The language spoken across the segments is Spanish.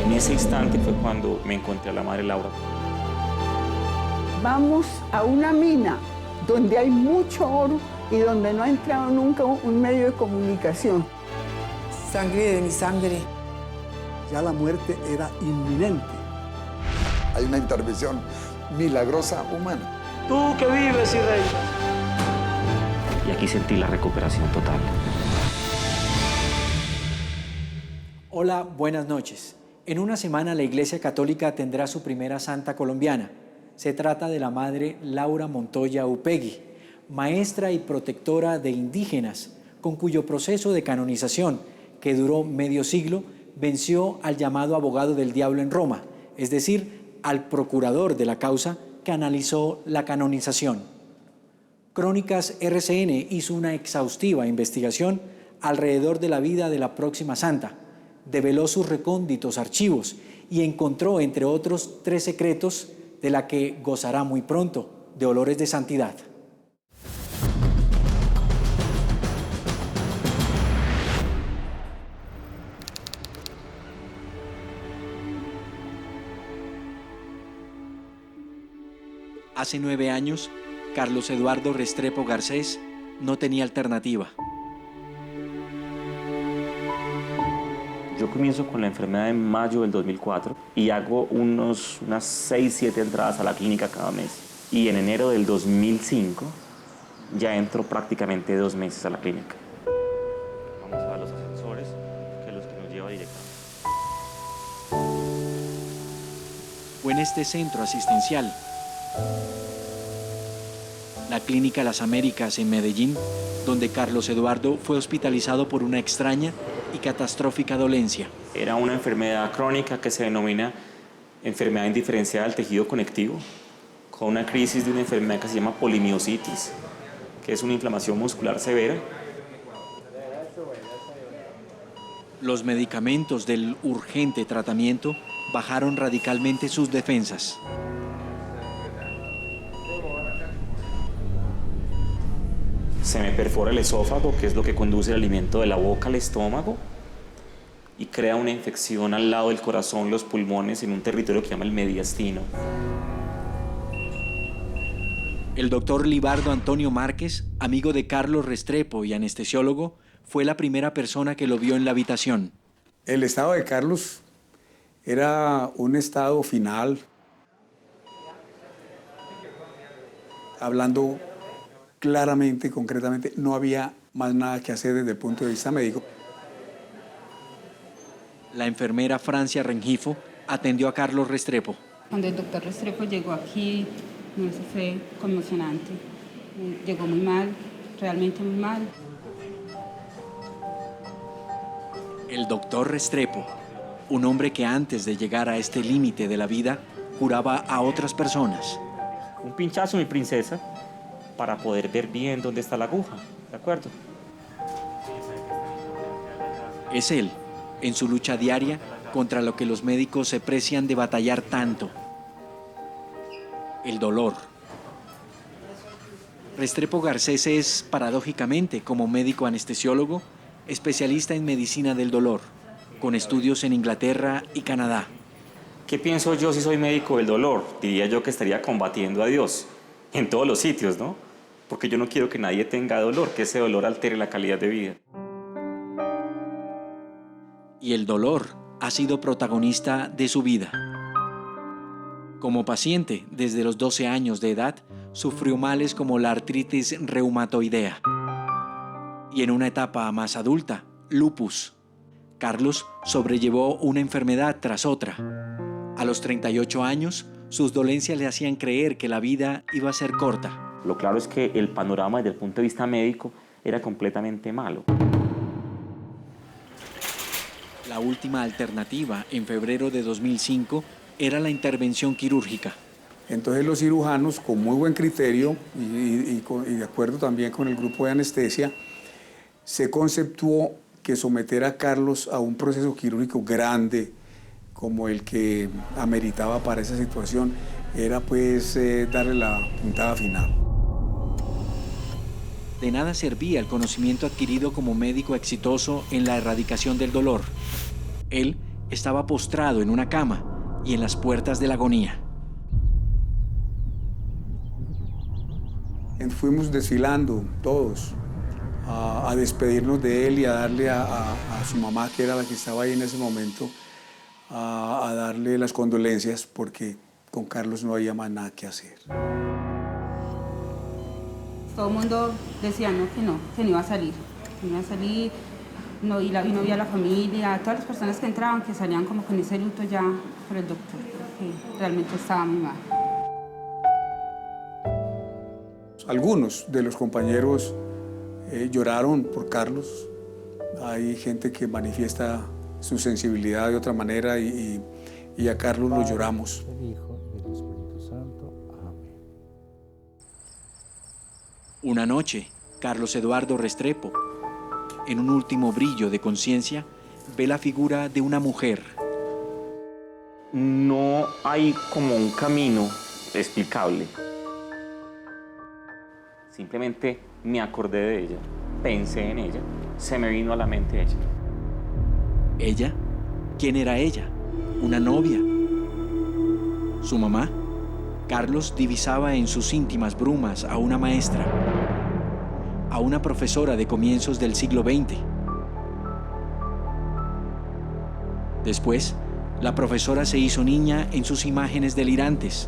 En ese instante fue cuando me encontré a la madre Laura. Vamos a una mina donde hay mucho oro y donde no ha entrado nunca un medio de comunicación. Sangre de mi sangre. Ya la muerte era inminente. Hay una intervención milagrosa humana. Tú que vives y reinas. Y aquí sentí la recuperación total. Hola, buenas noches. En una semana la Iglesia Católica tendrá su primera santa colombiana. Se trata de la madre Laura Montoya Upegui, maestra y protectora de indígenas, con cuyo proceso de canonización, que duró medio siglo, venció al llamado abogado del diablo en Roma, es decir, al procurador de la causa que analizó la canonización. Crónicas RCN hizo una exhaustiva investigación alrededor de la vida de la próxima santa, develó sus recónditos archivos y encontró, entre otros, 3 secretos de la que gozará muy pronto de olores de santidad. Hace 9 años, Carlos Eduardo Restrepo Garcés no tenía alternativa. Yo comienzo con la enfermedad en mayo del 2004 y hago unas 6, 7 entradas a la clínica cada mes. Y en enero del 2005 ya entro prácticamente 2 meses a la clínica. Vamos a los ascensores, que es los que nos lleva directamente. Fue en este centro asistencial, la Clínica Las Américas en Medellín, donde Carlos Eduardo fue hospitalizado por una extraña y catastrófica dolencia. Era una enfermedad crónica que se denomina enfermedad indiferenciada del tejido conectivo, con una crisis de una enfermedad que se llama polimiositis, que es una inflamación muscular severa. Los medicamentos del urgente tratamiento bajaron radicalmente sus defensas. Se me perfora el esófago, que es lo que conduce el alimento de la boca al estómago, y crea una infección al lado del corazón, los pulmones, en un territorio que se llama el mediastino. El doctor Libardo Antonio Márquez, amigo de Carlos Restrepo y anestesiólogo, fue la primera persona que lo vio en la habitación. El estado de Carlos era un estado final. Hablando claramente, concretamente, no había más nada que hacer desde el punto de vista médico. La enfermera Francia Rengifo atendió a Carlos Restrepo. Cuando el doctor Restrepo llegó aquí, eso fue conmocionante. Llegó muy mal, realmente muy mal. El doctor Restrepo, un hombre que antes de llegar a este límite de la vida, curaba a otras personas. Un pinchazo, mi princesa, para poder ver bien dónde está la aguja, ¿de acuerdo? Es él, en su lucha diaria contra lo que los médicos se precian de batallar tanto: el dolor. Restrepo Garcés es, paradójicamente, como médico anestesiólogo, especialista en medicina del dolor, con estudios en Inglaterra y Canadá. ¿Qué pienso yo si soy médico del dolor? Diría yo que estaría combatiendo a Dios en todos los sitios, ¿no? Porque yo no quiero que nadie tenga dolor, que ese dolor altere la calidad de vida. Y el dolor ha sido protagonista de su vida. Como paciente, desde los 12 años de edad, sufrió males como la artritis reumatoidea. Y en una etapa más adulta, lupus. Carlos sobrellevó una enfermedad tras otra. A los 38 años, sus dolencias le hacían creer que la vida iba a ser corta. Lo claro es que el panorama desde el punto de vista médico era completamente malo. La última alternativa, en febrero de 2005, era la intervención quirúrgica. Entonces los cirujanos, con muy buen criterio y de acuerdo también con el grupo de anestesia, se conceptuó que someter a Carlos a un proceso quirúrgico grande como el que ameritaba para esa situación era pues darle la puntada final. De nada servía el conocimiento adquirido como médico exitoso en la erradicación del dolor. Él estaba postrado en una cama y en las puertas de la agonía. Fuimos desfilando todos a despedirnos de él y a darle a su mamá, que era la que estaba ahí en ese momento, a darle las condolencias porque con Carlos no había más nada que hacer. Todo el mundo decía que no iba a salir, no, y no había la familia, todas las personas que entraban que salían como con ese luto ya por el doctor, que realmente estaba muy mal. Algunos de los compañeros lloraron por Carlos. Hay gente que manifiesta su sensibilidad de otra manera y a Carlos lo lloramos. Una noche, Carlos Eduardo Restrepo, en un último brillo de conciencia, ve la figura de una mujer. No hay como un camino explicable. Simplemente me acordé de ella, pensé en ella, se me vino a la mente ella. ¿Ella? ¿Quién era ella? ¿Una novia? ¿Su mamá? Carlos divisaba en sus íntimas brumas a una maestra, a una profesora de comienzos del siglo XX. Después, la profesora se hizo niña en sus imágenes delirantes.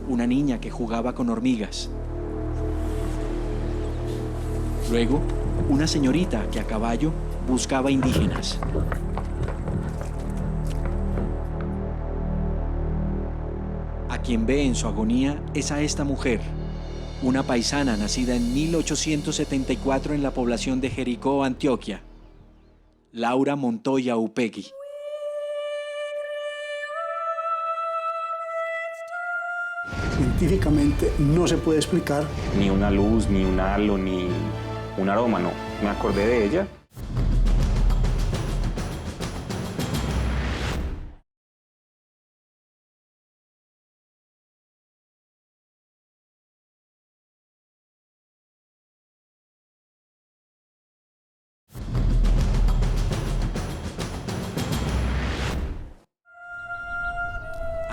Una niña que jugaba con hormigas. Luego, una señorita que a caballo buscaba indígenas. A quien ve en su agonía es a esta mujer, una paisana nacida en 1874 en la población de Jericó, Antioquia, Laura Montoya Upegui. Científicamente no se puede explicar. Ni una luz, ni un halo, ni un aroma, no. Me acordé de ella.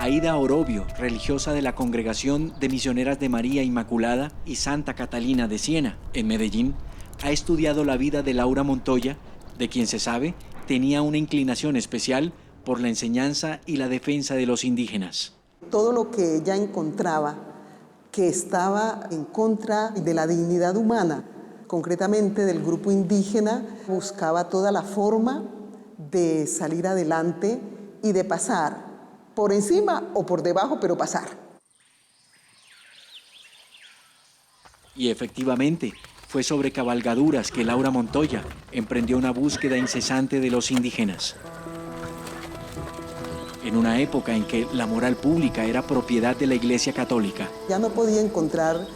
Aida Orobio, religiosa de la Congregación de Misioneras de María Inmaculada y Santa Catalina de Siena, en Medellín, ha estudiado la vida de Laura Montoya, de quien se sabe tenía una inclinación especial por la enseñanza y la defensa de los indígenas. Todo lo que ella encontraba que estaba en contra de la dignidad humana, concretamente del grupo indígena, buscaba toda la forma de salir adelante y de pasar por encima o por debajo, pero pasar. Y efectivamente, fue sobre cabalgaduras que Laura Montoya emprendió una búsqueda incesante de los indígenas. En una época en que la moral pública era propiedad de la Iglesia Católica. Ya no podía encontrar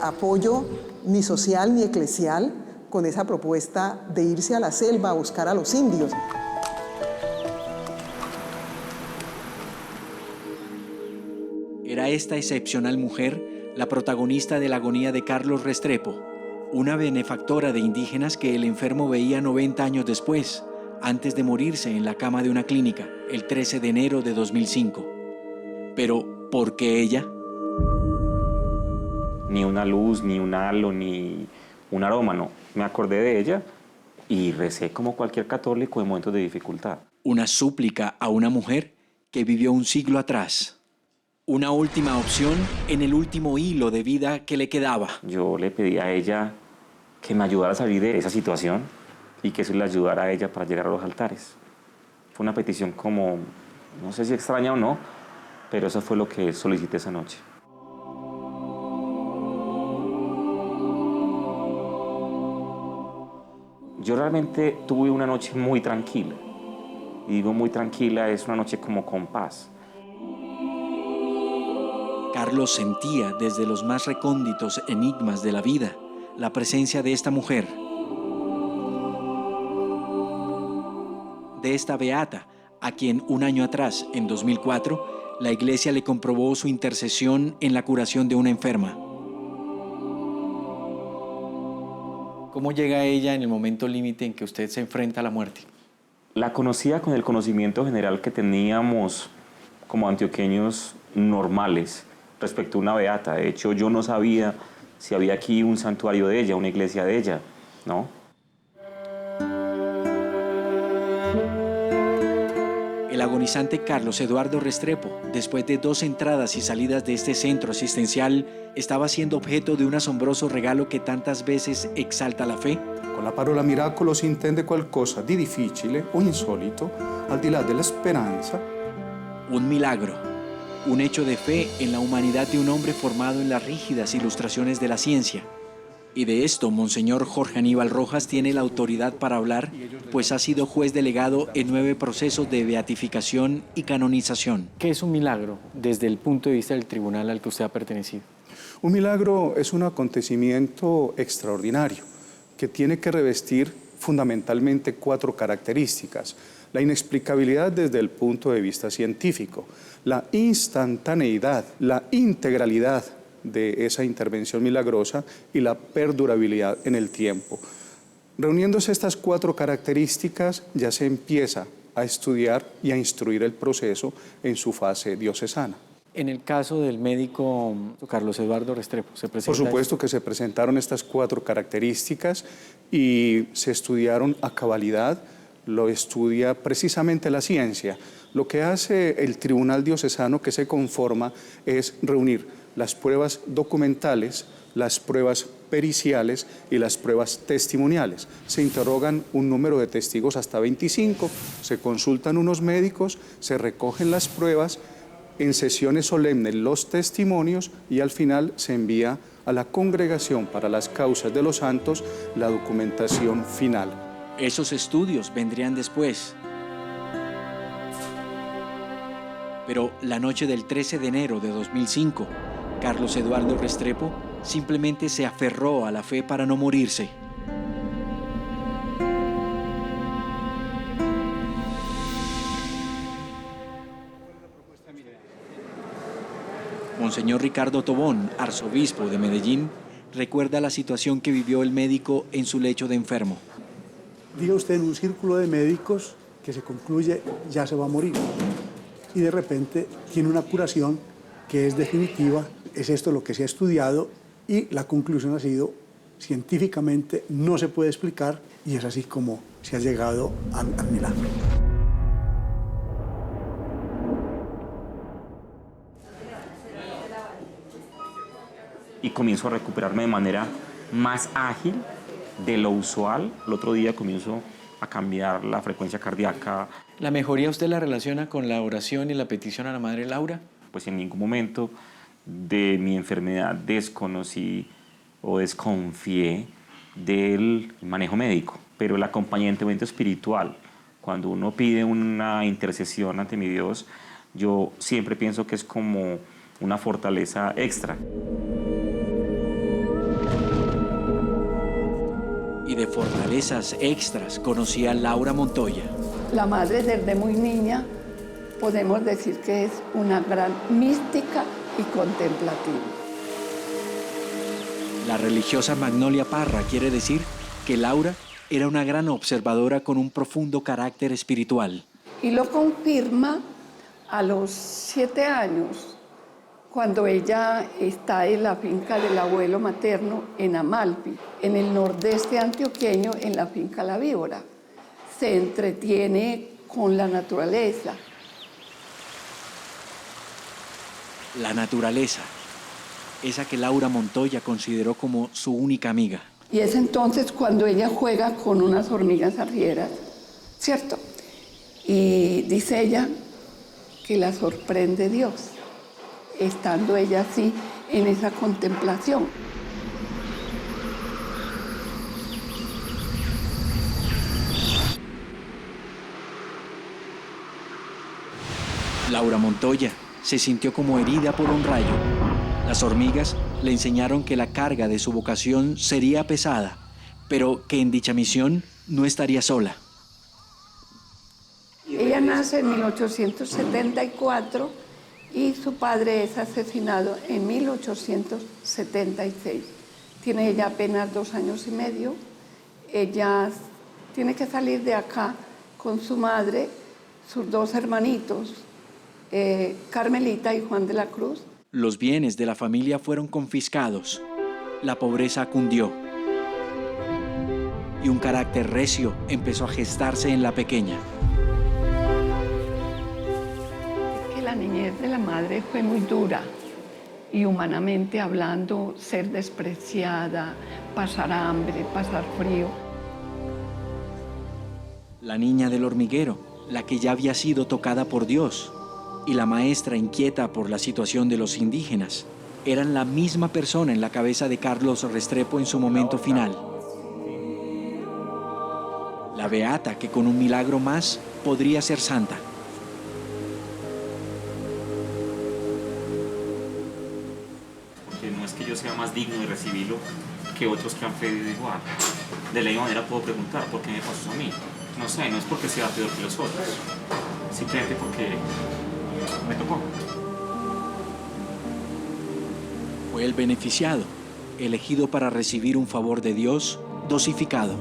apoyo ni social ni eclesial con esa propuesta de irse a la selva a buscar a los indios. Era esta excepcional mujer la protagonista de la agonía de Carlos Restrepo, una benefactora de indígenas que el enfermo veía 90 años después, antes de morirse en la cama de una clínica, el 13 de enero de 2005. Pero, ¿por qué ella? Ni una luz, ni un halo, ni un aroma, no. Me acordé de ella y recé como cualquier católico en momentos de dificultad. Una súplica a una mujer que vivió un siglo atrás. Una última opción en el último hilo de vida que le quedaba. Yo le pedí a ella que me ayudara a salir de esa situación y que eso le ayudara a ella para llegar a los altares. Fue una petición como, no sé si extraña o no, pero eso fue lo que solicité esa noche. Yo realmente tuve una noche muy tranquila. Y digo muy tranquila, es una noche como con paz. Carlos sentía desde los más recónditos enigmas de la vida la presencia de esta mujer, de esta beata, a quien un año atrás, en 2004, la Iglesia le comprobó su intercesión en la curación de una enferma. ¿Cómo llega ella en el momento límite en que usted se enfrenta a la muerte? La conocía con el conocimiento general que teníamos como antioqueños normales respecto a una beata. De hecho, yo no sabía si había aquí un santuario de ella, una iglesia de ella, ¿no? El agonizante Carlos Eduardo Restrepo, después de 2 entradas y salidas de este centro asistencial, estaba siendo objeto de un asombroso regalo que tantas veces exalta la fe. Con la parola miracolo si intende qualcosa di difficile o insolito, al di là della speranza. Un milagro, un hecho de fe en la humanidad de un hombre formado en las rígidas ilustraciones de la ciencia. Y de esto, Monseñor Jorge Aníbal Rojas tiene la autoridad para hablar, pues ha sido juez delegado en 9 procesos de beatificación y canonización. ¿Qué es un milagro desde el punto de vista del tribunal al que usted ha pertenecido? Un milagro es un acontecimiento extraordinario que tiene que revestir fundamentalmente 4 características. La inexplicabilidad desde el punto de vista científico, la instantaneidad, la integralidad de esa intervención milagrosa y la perdurabilidad en el tiempo. Reuniéndose estas 4 características, ya se empieza a estudiar y a instruir el proceso en su fase diocesana. En el caso del médico Carlos Eduardo Restrepo, ¿se presenta? Por supuesto que se presentaron estas 4 características y se estudiaron a cabalidad. Lo estudia precisamente la ciencia. Lo que hace el Tribunal Diocesano que se conforma es reunir las pruebas documentales, las pruebas periciales y las pruebas testimoniales. Se interrogan un número de testigos hasta 25, se consultan unos médicos, se recogen las pruebas, en sesiones solemnes los testimonios y al final se envía a la Congregación para las Causas de los Santos la documentación final. Esos estudios vendrían después. Pero la noche del 13 de enero de 2005, Carlos Eduardo Restrepo simplemente se aferró a la fe para no morirse. Monseñor Ricardo Tobón, arzobispo de Medellín, recuerda la situación que vivió el médico en su lecho de enfermo. Diga usted en un círculo de médicos que se concluye ya se va a morir y de repente tiene una curación que es definitiva. Es esto lo que se ha estudiado y la conclusión ha sido científicamente no se puede explicar y es así como se ha llegado al milagro. Y comienzo a recuperarme de manera más ágil de lo usual. El otro día comienzo a cambiar la frecuencia cardíaca. ¿La mejoría usted la relaciona con la oración y la petición a la Madre Laura? Pues en ningún momento de mi enfermedad desconocí o desconfié del manejo médico, pero el acompañamiento espiritual, cuando uno pide una intercesión ante mi Dios, yo siempre pienso que es como una fortaleza extra. Y de fortalezas extras conocía a Laura Montoya. La madre desde muy niña podemos decir que es una gran mística y contemplativa. La religiosa Magnolia Parra quiere decir que Laura era una gran observadora con un profundo carácter espiritual. Y lo confirma a los 7 años, cuando ella está en la finca del abuelo materno en Amalfi, en el nordeste antioqueño, en la finca La Víbora. Se entretiene con la naturaleza. La naturaleza, esa que Laura Montoya consideró como su única amiga. Y es entonces cuando ella juega con unas hormigas arrieras, ¿cierto? Y dice ella que la sorprende Dios, estando ella así en esa contemplación. Laura Montoya se sintió como herida por un rayo. Las hormigas Le enseñaron que la carga de su vocación sería pesada, pero que en dicha misión no estaría sola. Ella nace en 1874 y su padre es asesinado en 1876. Tiene ella apenas 2 años y medio. Ella tiene que salir de acá con su madre, sus 2 hermanitos, Carmelita y Juan de la Cruz. Los bienes de la familia fueron confiscados. La pobreza cundió. Y un carácter recio empezó a gestarse en la pequeña. Que la niñez de la madre fue muy dura y humanamente hablando, ser despreciada, pasar hambre, pasar frío. La niña del hormiguero, la que ya había sido tocada por Dios, y la maestra inquieta por la situación de los indígenas, eran la misma persona en la cabeza de Carlos Restrepo en su momento final. La beata que con un milagro más podría ser santa. Porque no es que yo sea más digno de recibirlo que otros que han pedido igual. De la misma manera puedo preguntar, ¿por qué me pasó a mí? No sé, no es porque sea peor que los otros, simplemente porque me tocó. Fue el beneficiado, elegido para recibir un favor de Dios dosificado.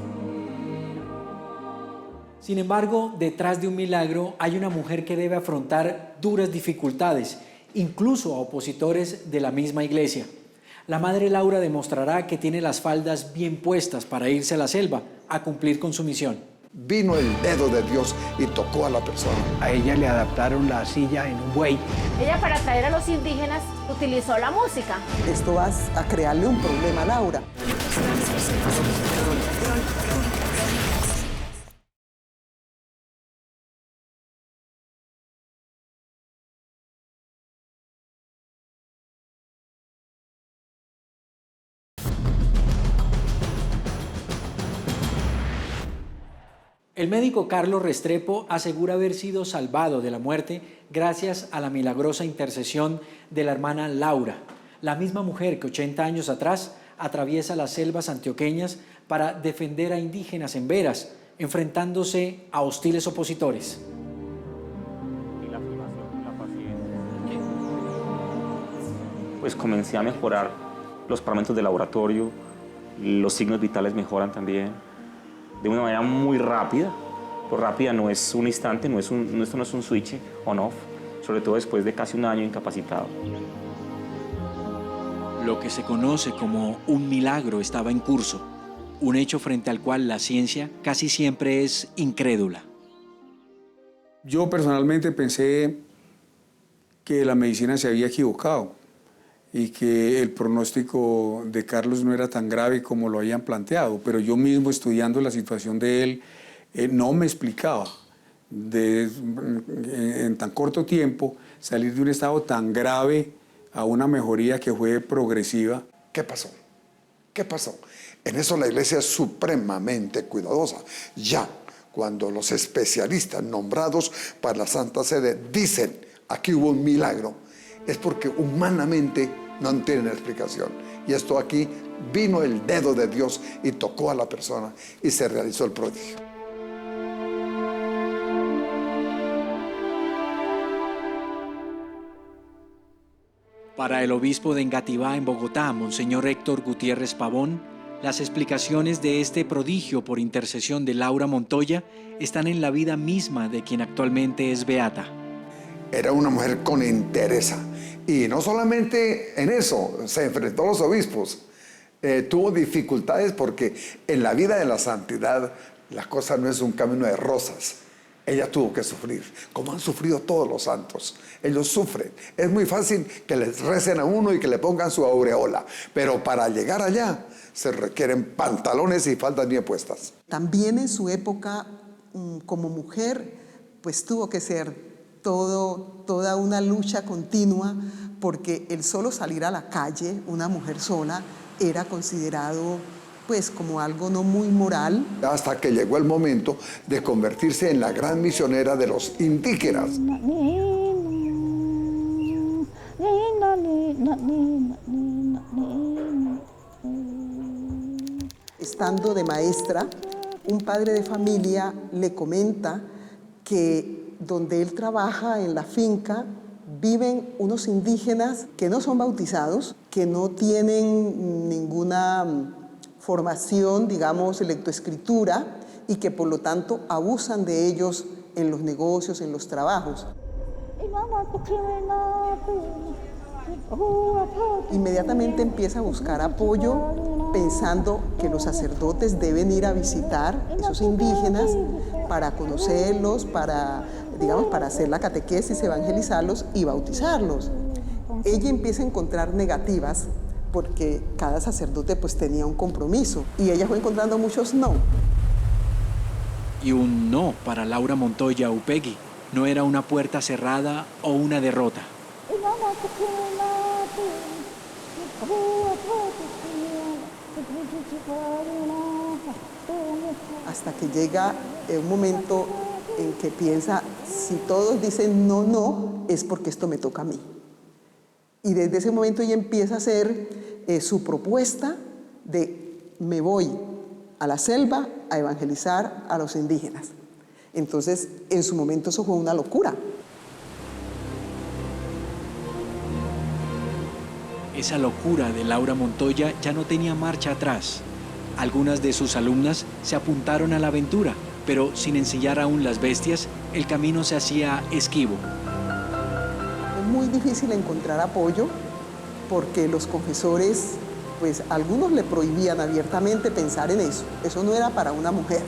Sin embargo, detrás de un milagro hay una mujer que debe afrontar duras dificultades, incluso a opositores de la misma iglesia. La Madre Laura demostrará que tiene las faldas bien puestas para irse a la selva a cumplir con su misión. Vino el dedo de Dios y tocó a la persona. A ella le adaptaron la silla en un buey. Ella, para atraer a los indígenas, utilizó la música. Esto va a crearle un problema a Laura. El médico Carlos Restrepo asegura haber sido salvado de la muerte gracias a la milagrosa intercesión de la hermana Laura, la misma mujer que 80 años atrás atraviesa las selvas antioqueñas para defender a indígenas en veras, enfrentándose a hostiles opositores. Y la afirmación, la paciencia. Pues comencé a mejorar los parámetros del laboratorio, los signos vitales mejoran también, de una manera muy rápida. Por rápida no es un instante, esto no es un switch on-off, sobre todo después de casi un año incapacitado. Lo que se conoce como un milagro estaba en curso, un hecho frente al cual la ciencia casi siempre es incrédula. Yo personalmente pensé que la medicina se había equivocado y que el pronóstico de Carlos no era tan grave como lo habían planteado, pero yo mismo estudiando la situación de él no me explicaba en tan corto tiempo salir de un estado tan grave a una mejoría que fue progresiva. ¿Qué pasó? ¿Qué pasó? En eso la iglesia es supremamente cuidadosa. Ya cuando los especialistas nombrados para la Santa Sede dicen aquí hubo un milagro, es porque humanamente no tienen explicación. Y esto aquí vino el dedo de Dios y tocó a la persona y se realizó el prodigio. Para el obispo de Engativá, en Bogotá, Monseñor Héctor Gutiérrez Pavón, las explicaciones de este prodigio por intercesión de Laura Montoya están en la vida misma de quien actualmente es beata. Era una mujer con entereza. Y no solamente en eso, se enfrentó a los obispos. Tuvo dificultades porque en la vida de la santidad la cosa no es un camino de rosas. Ella tuvo que sufrir, como han sufrido todos los santos. Ellos sufren. Es muy fácil que les recen a uno y que le pongan su aureola, pero para llegar allá se requieren pantalones y faldas bien puestas. También en su época, como mujer, pues tuvo que ser toda una lucha continua, porque el solo salir a la calle, una mujer sola, era considerado pues como algo no muy moral. Hasta que llegó el momento de convertirse en la gran misionera de los indígenas. Estando de maestra, un padre de familia le comenta que donde él trabaja en la finca viven unos indígenas que no son bautizados, que no tienen ninguna formación, digamos, lectoescritura, y que por lo tanto abusan de ellos en los negocios, en los trabajos. Inmediatamente empieza a buscar apoyo, pensando que los sacerdotes deben ir a visitar a esos indígenas para conocerlos, para hacer la catequesis, evangelizarlos y bautizarlos. Ella empieza a encontrar negativas porque cada sacerdote pues tenía un compromiso y ella fue encontrando muchos no. Y un no para Laura Montoya Upegui no era una puerta cerrada o una derrota. Hasta que llega un momento en que piensa, si todos dicen no, no, es porque esto me toca a mí. Y desde ese momento ella empieza a hacer su propuesta de me voy a la selva a evangelizar a los indígenas. Entonces, en su momento eso fue una locura. Esa locura de Laura Montoya ya no tenía marcha atrás. Algunas de sus alumnas se apuntaron a la aventura, pero sin ensillar aún las bestias, el camino se hacía esquivo. Es muy difícil encontrar apoyo porque los confesores, pues algunos le prohibían abiertamente pensar en eso. Eso no era para una mujer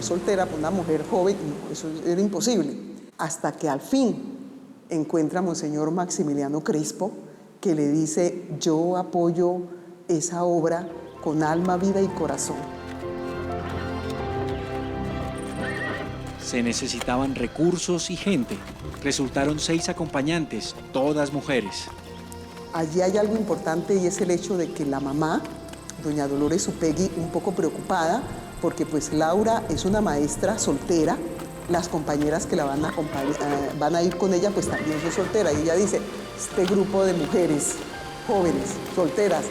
soltera, para una mujer joven, no, eso era imposible. Hasta que al fin encuentra a Monseñor Maximiliano Crespo, que le dice, yo apoyo esa obra con alma, vida y corazón. Se necesitaban recursos y gente. Resultaron 6 acompañantes, todas mujeres. Allí hay algo importante y es el hecho de que la mamá, doña Dolores Upegui, un poco preocupada, porque pues Laura es una maestra soltera, las compañeras que la van a ir con ella pues también son solteras, y ella dice, este grupo de mujeres jóvenes, solteras,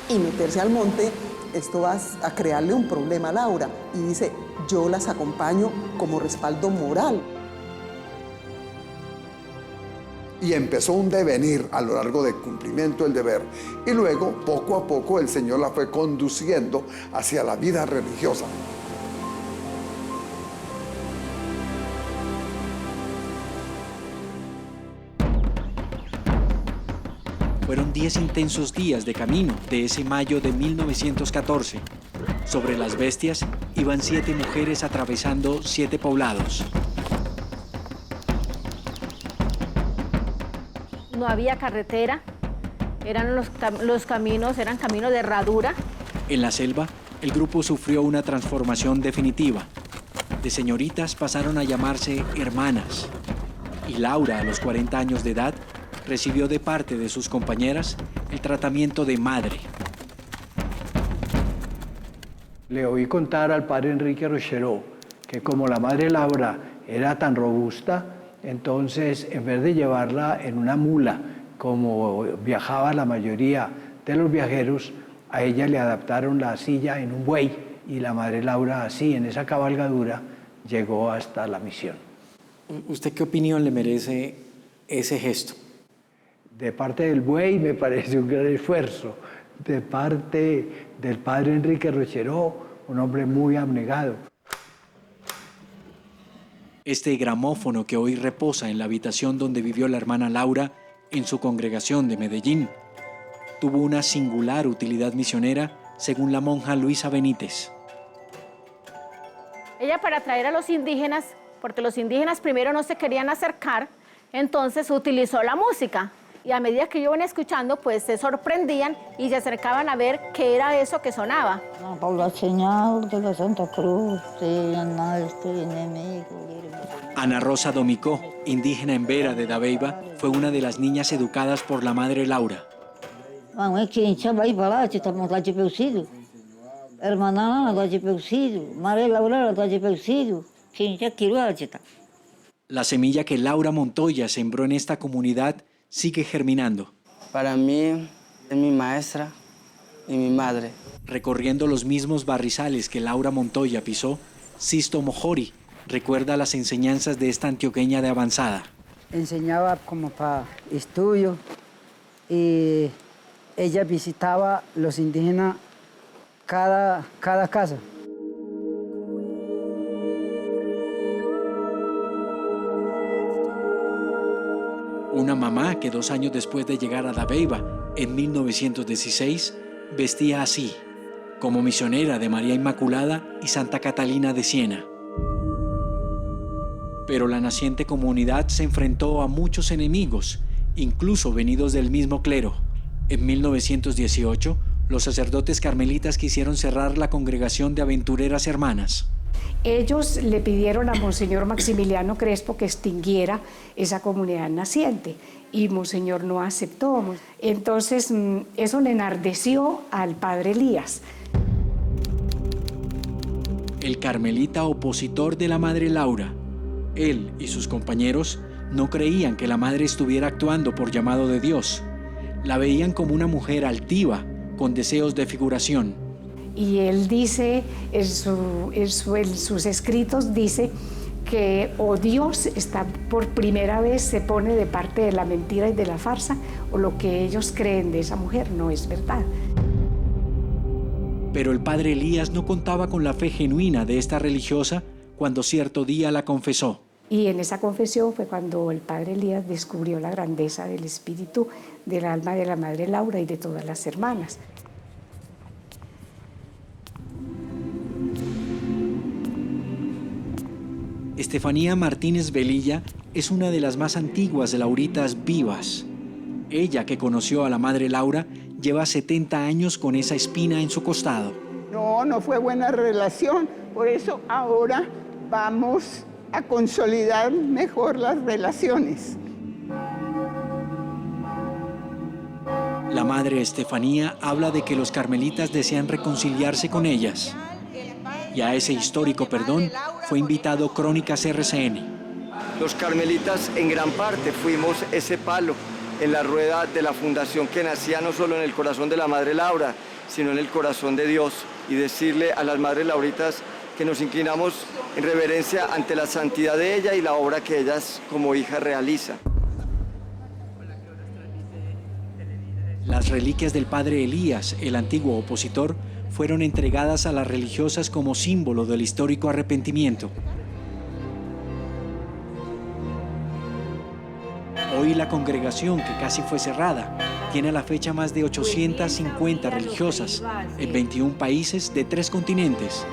y meterse al monte, esto va a crearle un problema a Laura, y dice, yo las acompaño como respaldo moral. Y empezó un devenir a lo largo del cumplimiento del deber. Y luego, poco a poco, el Señor la fue conduciendo hacia la vida religiosa. Fueron 10 intensos días de camino de ese mayo de 1914. Sobre las bestias iban 7 mujeres atravesando 7 poblados. No había carretera, los caminos eran caminos de herradura. En la selva, el grupo sufrió una transformación definitiva. De señoritas pasaron a llamarse hermanas. Y Laura, a los 40 años de edad, recibió de parte de sus compañeras el tratamiento de madre. Le oí contar al padre Enrique Rocheró que como la madre Laura era tan robusta, entonces en vez de llevarla en una mula, como viajaba la mayoría de los viajeros, a ella le adaptaron la silla en un buey y la madre Laura así, en esa cabalgadura, llegó hasta la misión. ¿Usted qué opinión le merece ese gesto? De parte del buey me parece un gran esfuerzo. De parte del padre Enrique Rocheró, un hombre muy abnegado. Este gramófono que hoy reposa en la habitación donde vivió la hermana Laura en su congregación de Medellín tuvo una singular utilidad misionera, según la monja Luisa Benítez. Ella para atraer a los indígenas, porque los indígenas primero no se querían acercar, entonces utilizó la música. Y a medida que iban escuchando, pues se sorprendían y se acercaban a ver qué era eso que sonaba. Por la señal de la Santa Cruz, nuestro enemigo. Ana Rosa Domicó, indígena en Vera de Dabeiba, fue una de las niñas educadas por la madre Laura. La semilla que Laura Montoya sembró en esta comunidad sigue germinando. Para mí es mi maestra y mi madre. Recorriendo los mismos barrizales que Laura Montoya pisó, Sisto Mojori recuerda las enseñanzas de esta antioqueña de avanzada. Enseñaba como para estudio y ella visitaba los indígenas cada casa. Una mamá que 2 años después de llegar a Dabeiba, en 1916, vestía así, como misionera de María Inmaculada y Santa Catalina de Siena. Pero la naciente comunidad se enfrentó a muchos enemigos, incluso venidos del mismo clero. En 1918, los sacerdotes carmelitas quisieron cerrar la congregación de Aventureras Hermanas. Ellos le pidieron a Monseñor Maximiliano Crespo que extinguiera esa comunidad naciente y Monseñor no aceptó. Entonces eso le enardeció al padre Elías. El carmelita opositor de la Madre Laura. Él y sus compañeros no creían que la madre estuviera actuando por llamado de Dios. La veían como una mujer altiva, con deseos de figuración. Y él dice, en sus escritos dice que o Dios está por primera vez se pone de parte de la mentira y de la farsa, o lo que ellos creen de esa mujer no es verdad. Pero el padre Elías no contaba con la fe genuina de esta religiosa cuando cierto día la confesó. Y en esa confesión fue cuando el padre Elías descubrió la grandeza del espíritu, del alma de la Madre Laura y de todas las hermanas. Estefanía Martínez Velilla es una de las más antiguas lauritas vivas. Ella, que conoció a la Madre Laura, lleva 70 años con esa espina en su costado. No fue buena relación, por eso ahora vamos a consolidar mejor las relaciones. La Madre Estefanía habla de que los carmelitas desean reconciliarse con ellas. Y a ese histórico perdón fue invitado Crónicas RCN. Los carmelitas en gran parte fuimos ese palo en la rueda de la fundación que nacía no solo en el corazón de la Madre Laura, sino en el corazón de Dios, y decirle a las Madres Lauritas que nos inclinamos en reverencia ante la santidad de ella y la obra que ellas como hija realizan. Las reliquias del padre Elías, el antiguo opositor, fueron entregadas a las religiosas como símbolo del histórico arrepentimiento. Hoy la congregación, que casi fue cerrada, tiene a la fecha más de 850 religiosas en 21 países de 3 continentes.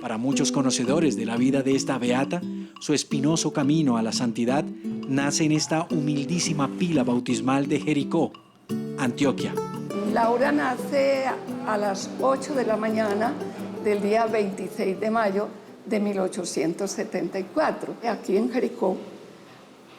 Para muchos conocedores de la vida de esta beata, su espinoso camino a la santidad nace en esta humildísima pila bautismal de Jericó, Antioquia. Laura nace a las 8 de la mañana del día 26 de mayo de 1874, aquí en Jericó,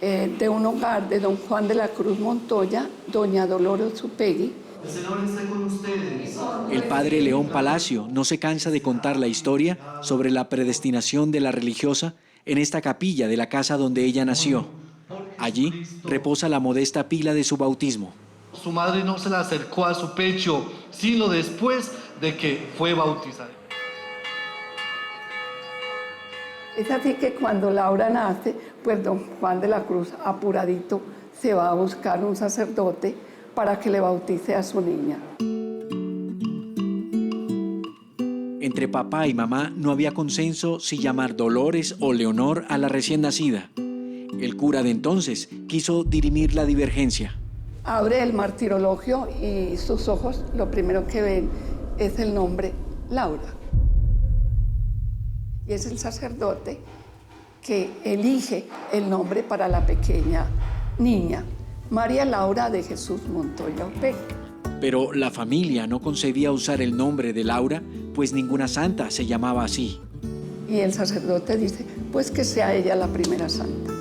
de un hogar de don Juan de la Cruz Montoya, doña Dolores Upegui. El Señor está con ustedes. El padre León Palacio no se cansa de contar la historia sobre la predestinación de la religiosa en esta capilla de la casa donde ella nació. Allí reposa la modesta pila de su bautismo. Su madre no se la acercó a su pecho, sino después de que fue bautizada. Es así que cuando Laura nace, pues don Juan de la Cruz, apuradito, se va a buscar un sacerdote para que le bautice a su niña. Entre papá y mamá no había consenso si llamar Dolores o Leonor a la recién nacida. El cura de entonces quiso dirimir la divergencia. Abre el martirologio y sus ojos lo primero que ven es el nombre Laura. Y es el sacerdote que elige el nombre para la pequeña niña, María Laura de Jesús Montoya Upegui. Pero la familia no concebía usar el nombre de Laura, pues ninguna santa se llamaba así. Y el sacerdote dice, pues que sea ella la primera santa.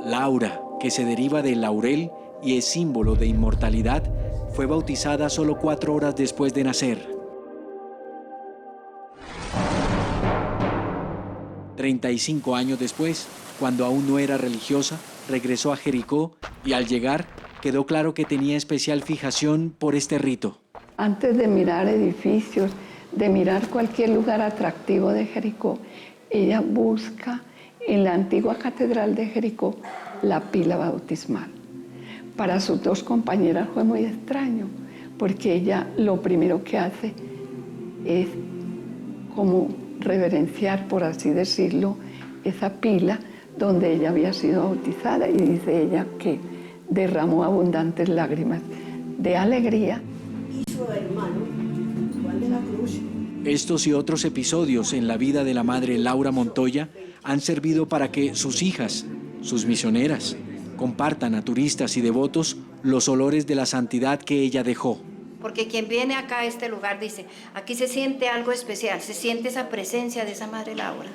Laura, que se deriva de laurel y es símbolo de inmortalidad, fue bautizada solo 4 horas después de nacer. 35 años después, cuando aún no era religiosa, regresó a Jericó y al llegar quedó claro que tenía especial fijación por este rito. Antes de mirar edificios, de mirar cualquier lugar atractivo de Jericó, ella busca en la antigua catedral de Jericó la pila bautismal. Para sus dos compañeras fue muy extraño, porque ella lo primero que hace es como reverenciar, por así decirlo, esa pila donde ella había sido bautizada, y dice ella que derramó abundantes lágrimas de alegría. Y su hermano, Juan de la Cruz. Estos y otros episodios en la vida de la madre Laura Montoya han servido para que sus hijas, sus misioneras, compartan a turistas y devotos los olores de la santidad que ella dejó. Porque quien viene acá a este lugar dice, aquí se siente algo especial, se siente esa presencia de esa madre Laura.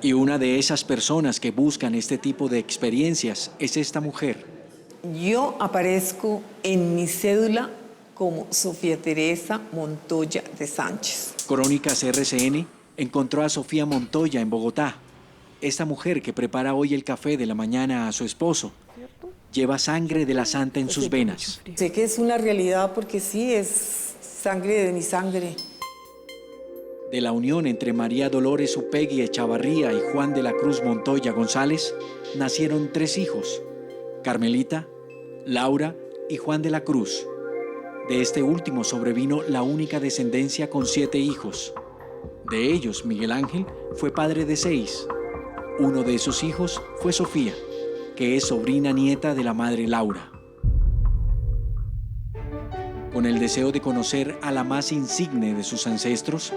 Y una de esas personas que buscan este tipo de experiencias es esta mujer. Yo aparezco en mi cédula como Sofía Teresa Montoya de Sánchez. Crónicas RCN encontró a Sofía Montoya en Bogotá. Esta mujer que prepara hoy el café de la mañana a su esposo lleva sangre de la santa en sus venas. Sé que es una realidad porque sí, es sangre de mi sangre. De la unión entre María Dolores Upegui Echavarría y Juan de la Cruz Montoya González nacieron 3 hijos: Carmelita, Laura y Juan de la Cruz. De este último sobrevino la única descendencia con 7 hijos. De ellos, Miguel Ángel fue padre de 6. Uno de esos hijos fue Sofía, que es sobrina nieta de la madre Laura. Con el deseo de conocer a la más insigne de sus ancestros,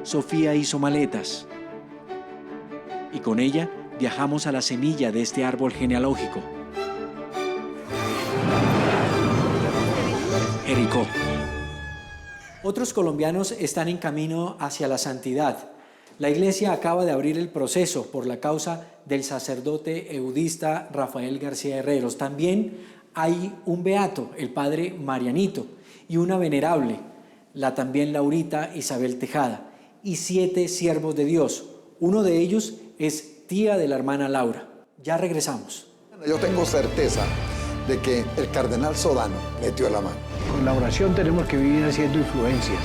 Sofía hizo maletas y con ella viajamos a la semilla de este árbol genealógico. Jericó. Otros colombianos están en camino hacia la santidad. La Iglesia acaba de abrir el proceso por la causa del sacerdote eudista Rafael García Herreros. También hay un beato, el padre Marianito, y una venerable, la también laurita Isabel Tejada, y 7 siervos de Dios. Uno de ellos es tía de la hermana Laura. Ya regresamos. Yo tengo certeza de que el cardenal Sodano metió la mano. Con la oración tenemos que vivir haciendo influencias.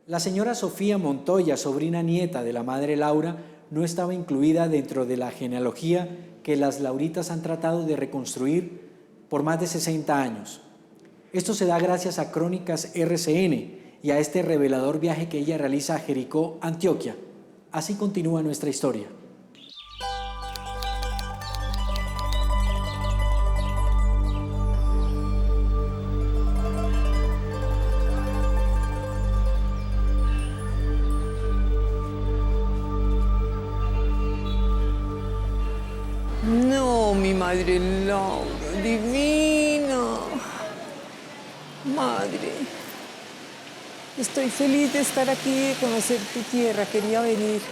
La señora Sofía Montoya, sobrina nieta de la madre Laura, no estaba incluida dentro de la genealogía que las lauritas han tratado de reconstruir por más de 60 años. Esto se da gracias a Crónicas RCN y a este revelador viaje que ella realiza a Jericó, Antioquia. Así continúa nuestra historia. No, mi madre Laura, divina. Madre, estoy feliz de estar aquí, de conocer tu tierra, quería venir.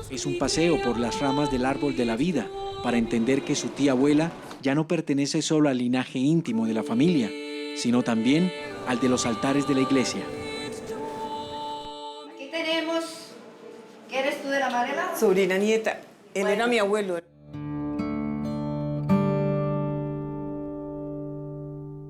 Es un paseo por las ramas del árbol de la vida para entender que su tía abuela ya no pertenece solo al linaje íntimo de la familia, sino también al de los altares de la iglesia. Aquí tenemos, ¿qué eres tú de la madre Laura? Sobrina nieta, él era mi abuelo.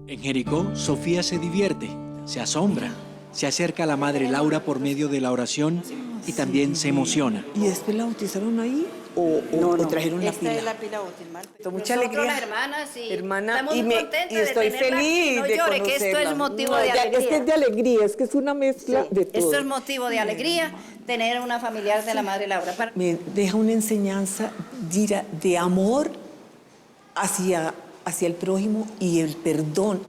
En Jericó, Sofía se divierte, se asombra, se acerca a la madre Laura por medio de la oración y también se emociona. ¿Y después la bautizaron ahí o trajeron la pila? Esta es la pila bautismal. Mucha Nosotros, alegría. las hermanas, sí, Hermana, estamos muy contentas y de estoy tenerla aquí. feliz No de llore, que esto es conocerla. motivo No, de ya, alegría. Es que es de alegría, es que es una mezcla de todo. Esto es motivo de alegría, tener una familiar de la madre Laura. Me deja una enseñanza de amor hacia el prójimo y el perdón.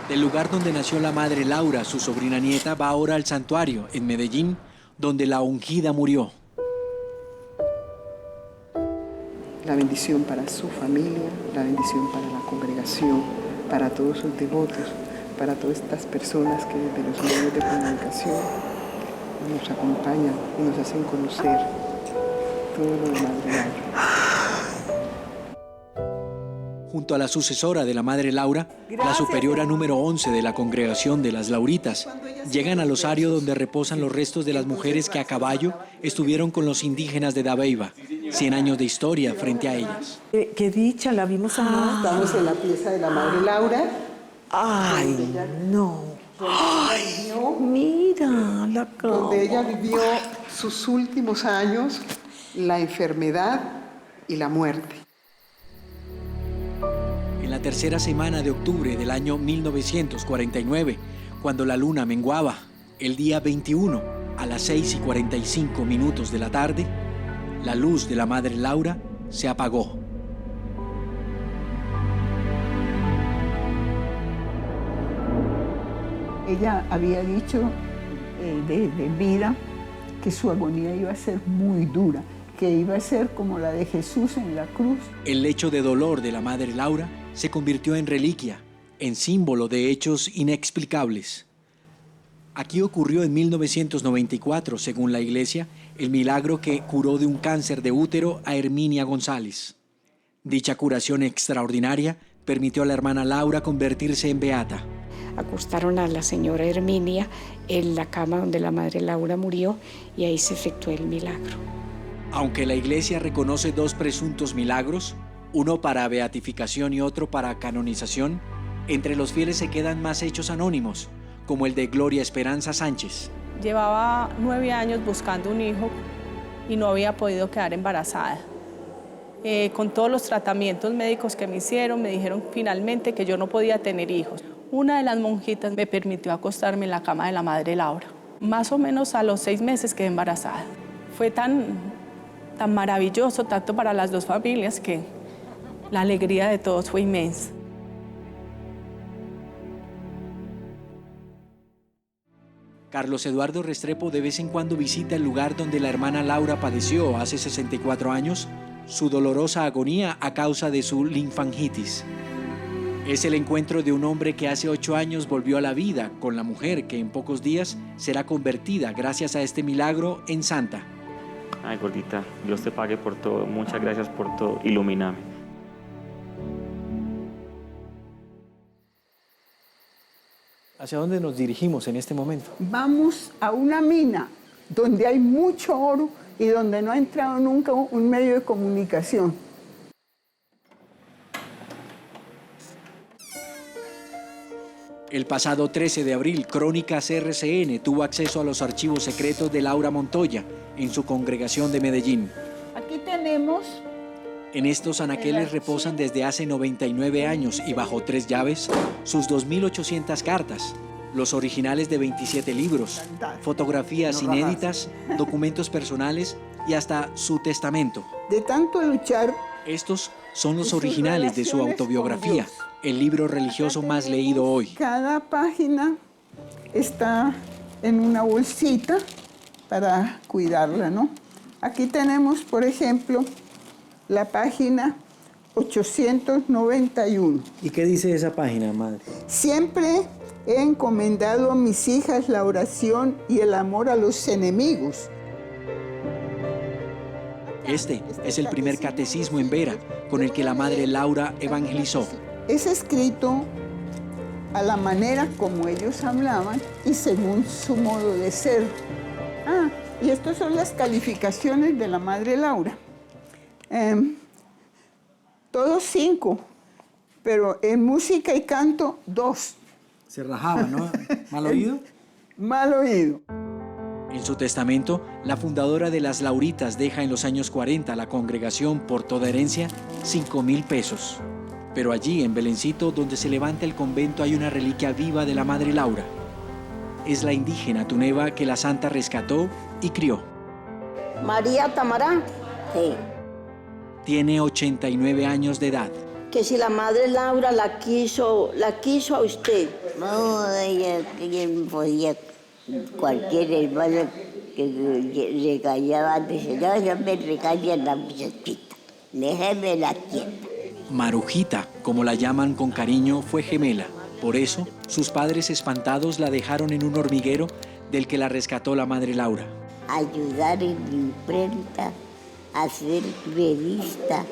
Del lugar donde nació la madre Laura, su sobrina nieta, va ahora al santuario, en Medellín, donde la ungida murió. La bendición para su familia, la bendición para la congregación, para todos sus devotos, para todas estas personas que desde los medios de comunicación nos acompañan y nos hacen conocer todo lo de Madre Laura. Junto a la sucesora de la Madre Laura, la superiora número 11 de la Congregación de las Lauritas, llegan al osario donde reposan los restos de las mujeres que a caballo estuvieron con los indígenas de Dabeiba. 100 años de historia frente a ellas. Qué dicha, la vimos a Estamos en la pieza de la Madre Laura. ¡Ay, no! ¡Ay, mira la cama! Donde ella vivió sus últimos años, la enfermedad y la muerte. En la tercera semana de octubre del año 1949, cuando la luna menguaba, el día 21, a las 6:45 de la tarde, la luz de la Madre Laura se apagó. Ella había dicho de vida que su agonía iba a ser muy dura, que iba a ser como la de Jesús en la cruz. El lecho de dolor de la Madre Laura se convirtió en reliquia, en símbolo de hechos inexplicables. Aquí ocurrió en 1994, según la Iglesia, el milagro que curó de un cáncer de útero a Herminia González. Dicha curación extraordinaria permitió a la hermana Laura convertirse en beata. Acostaron a la señora Herminia en la cama donde la Madre Laura murió y ahí se efectuó el milagro. Aunque la Iglesia reconoce 2 presuntos milagros, uno para beatificación y otro para canonización, entre los fieles se quedan más hechos anónimos, como el de Gloria Esperanza Sánchez. Llevaba 9 años buscando un hijo y no había podido quedar embarazada. Con todos los tratamientos médicos que me hicieron, me dijeron finalmente que yo no podía tener hijos. Una de las monjitas me permitió acostarme en la cama de la Madre Laura. Más o menos a los 6 meses quedé embarazada. Fue tan maravilloso, tanto para las 2 familias, que la alegría de todos fue inmensa. Carlos Eduardo Restrepo de vez en cuando visita el lugar donde la hermana Laura padeció hace 64 años su dolorosa agonía a causa de su linfangitis. Es el encuentro de un hombre que hace 8 años volvió a la vida con la mujer que en pocos días será convertida gracias a este milagro en santa. Ay, gordita, Dios te pague por todo. Muchas gracias por todo. Ilumíname. ¿Hacia dónde nos dirigimos en este momento? Vamos a una mina donde hay mucho oro y donde no ha entrado nunca un medio de comunicación. El pasado 13 de abril, Crónicas RCN tuvo acceso a los archivos secretos de Laura Montoya en su congregación de Medellín. Aquí tenemos... En estos anaqueles reposan desde hace 99 años y bajo 3 llaves sus 2.800 cartas, los originales de 27 libros, fotografías inéditas, documentos personales y hasta su testamento. De tanto luchar... Estos son los originales de su autobiografía, el libro religioso más leído hoy. Cada página está en una bolsita para cuidarla, ¿no? Aquí tenemos, por ejemplo, la página 891. ¿Y qué dice esa página, madre? Siempre he encomendado a mis hijas la oración y el amor a los enemigos. Este es el primer catecismo en Vera con el que la Madre Laura evangelizó. Es escrito a la manera como ellos hablaban y según su modo de ser. Y estas son las calificaciones de la Madre Laura. Todos 5, pero en música y canto 2. Se rajaba, ¿no? ¿Mal oído? Mal oído. En su testamento, la fundadora de las Lauritas deja en los años 40 a la congregación por toda herencia 5.000 pesos. Pero allí, en Belencito, donde se levanta el convento, hay una reliquia viva de la Madre Laura. Es la indígena tuneva que la santa rescató y crió. María Tamará. Sí. Tiene 89 años de edad. Que si la Madre Laura la quiso a usted. No, ella podía, cualquier hermano que regañaba antes, no, yo me regaña la muchachita. déjemela quieta. Marujita, como la llaman con cariño, fue gemela. Por eso, sus padres espantados la dejaron en un hormiguero del que la rescató la madre Laura. Ayudar en imprenta, hacer revista,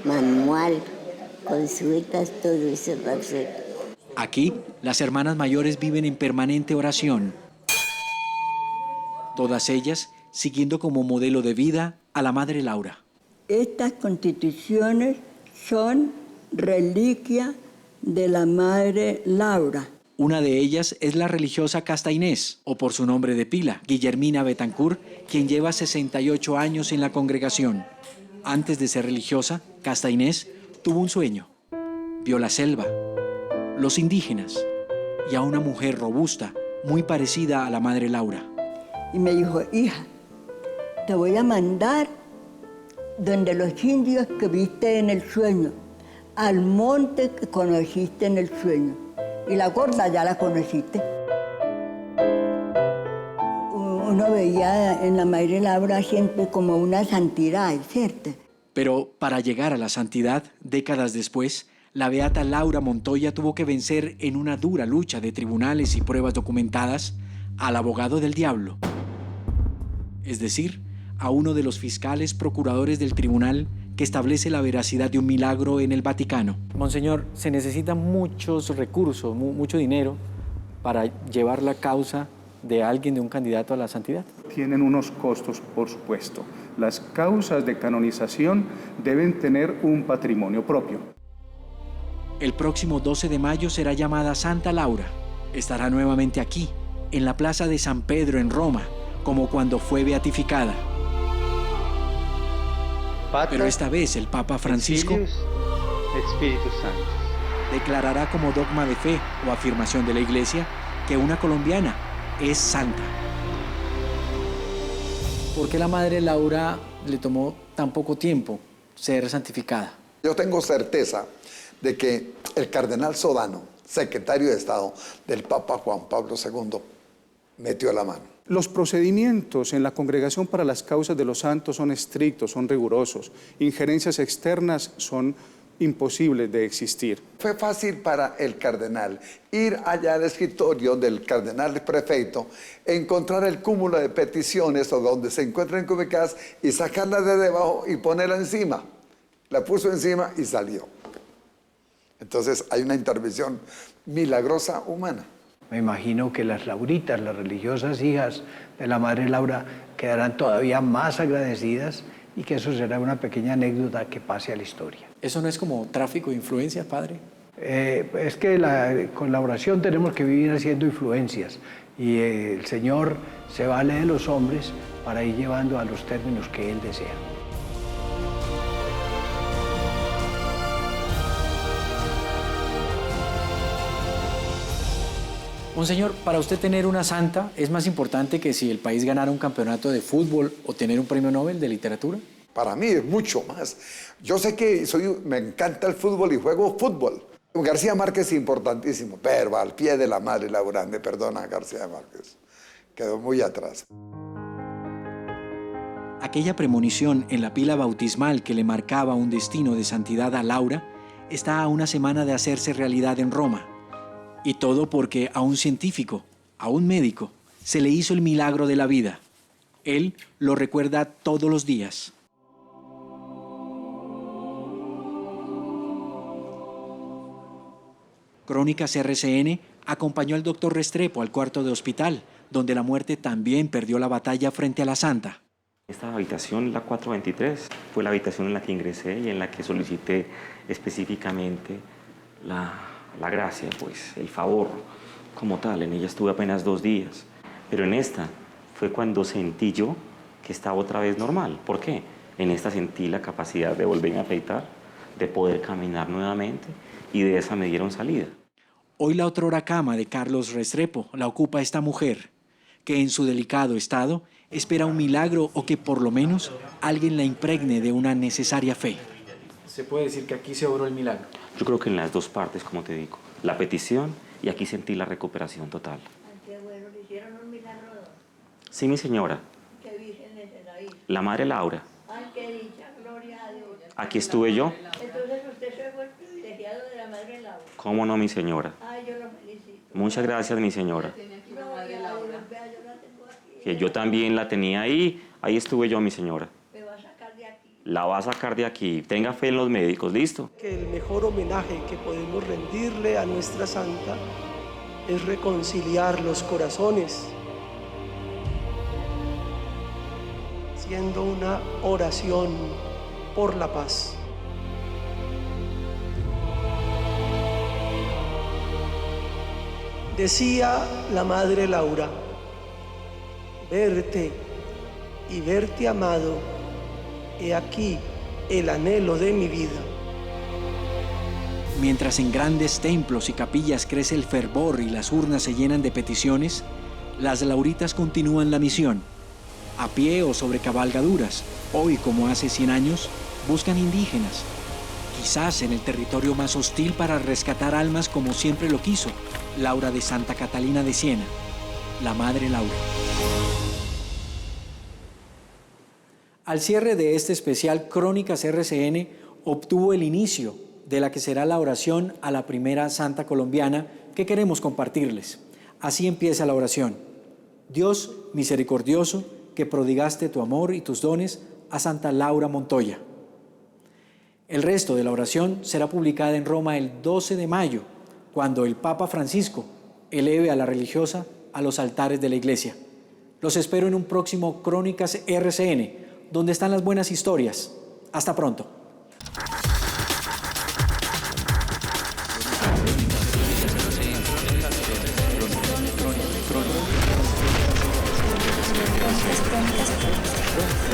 manual, consultas, todo eso va a hacer. Aquí, las hermanas mayores viven en permanente oración. Todas ellas siguiendo como modelo de vida a la madre Laura. Estas constituciones son reliquia de la madre Laura. Una de ellas es la religiosa Casta Inés, o por su nombre de pila, Guillermina Betancourt, quien lleva 68 años en la congregación. Antes de ser religiosa, Casta Inés tuvo un sueño. Vio la selva, los indígenas y a una mujer robusta, muy parecida a la madre Laura. Y me dijo, hija, te voy a mandar donde los indios que viste en el sueño, al monte que conociste en el sueño. Y la gorda ya la conociste. Uno veía en la madre Laura siempre como una santidad, ¿cierto? Pero para llegar a la santidad, décadas después, la beata Laura Montoya tuvo que vencer en una dura lucha de tribunales y pruebas documentadas al abogado del diablo. Es decir, a uno de los fiscales procuradores del tribunal que establece la veracidad de un milagro en el Vaticano. Monseñor, se necesitan muchos recursos, mucho dinero para llevar la causa de alguien, de un candidato a la santidad. Tienen unos costos, por supuesto. Las causas de canonización deben tener un patrimonio propio. El próximo 12 de mayo será llamada Santa Laura. Estará nuevamente aquí, en la Plaza de San Pedro en Roma, como cuando fue beatificada. Pero esta vez el Papa Francisco declarará como dogma de fe o afirmación de la Iglesia que una colombiana es santa. ¿Por qué la madre Laura le tomó tan poco tiempo ser santificada? Yo tengo certeza de que el cardenal Sodano, secretario de Estado del Papa Juan Pablo II, metió la mano. Los procedimientos en la Congregación para las Causas de los Santos son estrictos, son rigurosos. Injerencias externas son imposibles de existir. Fue fácil para el cardenal ir allá al escritorio del cardenal prefecto, encontrar el cúmulo de peticiones o donde se encuentran ubicadas y sacarla de debajo y ponerla encima. La puso encima y salió. Entonces hay una intervención milagrosa humana. Me imagino que las Lauritas, las religiosas hijas de la Madre Laura, quedarán todavía más agradecidas y que eso será una pequeña anécdota que pase a la historia. ¿Eso no es como tráfico de influencias, padre? Es que con la oración tenemos que vivir haciendo influencias y el Señor se vale de los hombres para ir llevando a los términos que Él desea. Monseñor, para usted tener una santa es más importante que si el país ganara un campeonato de fútbol o tener un premio Nobel de literatura. Para mí es mucho más. Yo sé que me encanta el fútbol y juego fútbol. García Márquez es importantísimo, pero al pie de la madre Laura, me perdona García Márquez, quedó muy atrás. Aquella premonición en la pila bautismal que le marcaba un destino de santidad a Laura está a una semana de hacerse realidad en Roma. Y todo porque a un científico, a un médico, se le hizo el milagro de la vida. Él lo recuerda todos los días. Crónicas RCN acompañó al doctor Restrepo al cuarto de hospital, donde la muerte también perdió la batalla frente a la santa. Esta habitación, la 423, fue la habitación en la que ingresé y en la que solicité específicamente la gracia, pues, el favor como tal. En ella estuve apenas 2 días, pero en esta fue cuando sentí yo que estaba otra vez normal. ¿Por qué? En esta sentí la capacidad de volver a afeitar, de poder caminar nuevamente y de esa me dieron salida. Hoy la otrora cama de Carlos Restrepo la ocupa esta mujer, que en su delicado estado espera un milagro o que por lo menos alguien la impregne de una necesaria fe. ¿Se puede decir que aquí se obró el milagro? Yo creo que en las dos partes, como te digo, la petición y aquí sentí la recuperación total. Qué bueno, ¿le hicieron un milagro? Sí, mi señora. ¿Qué virgen es la Virgen? La madre Laura. Ay, qué dicha, gloria a Dios. Aquí estuve yo. Entonces usted fue el privilegiado de la Madre Laura. ¿Cómo no, mi señora? Ay, yo lo felicito. Muchas gracias, mi señora. No, ya, yo la tengo aquí. Que yo también la tenía ahí. Ahí estuve yo, mi señora. Me va a sacar de aquí. La va a sacar de aquí. Tenga fe en los médicos, ¿listo? Que el mejor homenaje que podemos rendirle a nuestra santa es reconciliar los corazones, siendo una oración por la paz. Decía la Madre Laura, verte y verte amado, he aquí el anhelo de mi vida. Mientras en grandes templos y capillas crece el fervor y las urnas se llenan de peticiones, las lauritas continúan la misión. A pie o sobre cabalgaduras, hoy como hace 100 años, buscan indígenas. Quizás en el territorio más hostil para rescatar almas como siempre lo quiso Laura de Santa Catalina de Siena, la Madre Laura. Al cierre de este especial Crónicas RCN obtuvo el inicio de la que será la oración a la primera santa colombiana que queremos compartirles. Así empieza la oración. Dios misericordioso, que prodigaste tu amor y tus dones a Santa Laura Montoya. El resto de la oración será publicada en Roma el 12 de mayo, cuando el Papa Francisco eleve a la religiosa a los altares de la Iglesia. Los espero en un próximo Crónicas RCN, donde están las buenas historias. Hasta pronto. Crónicas.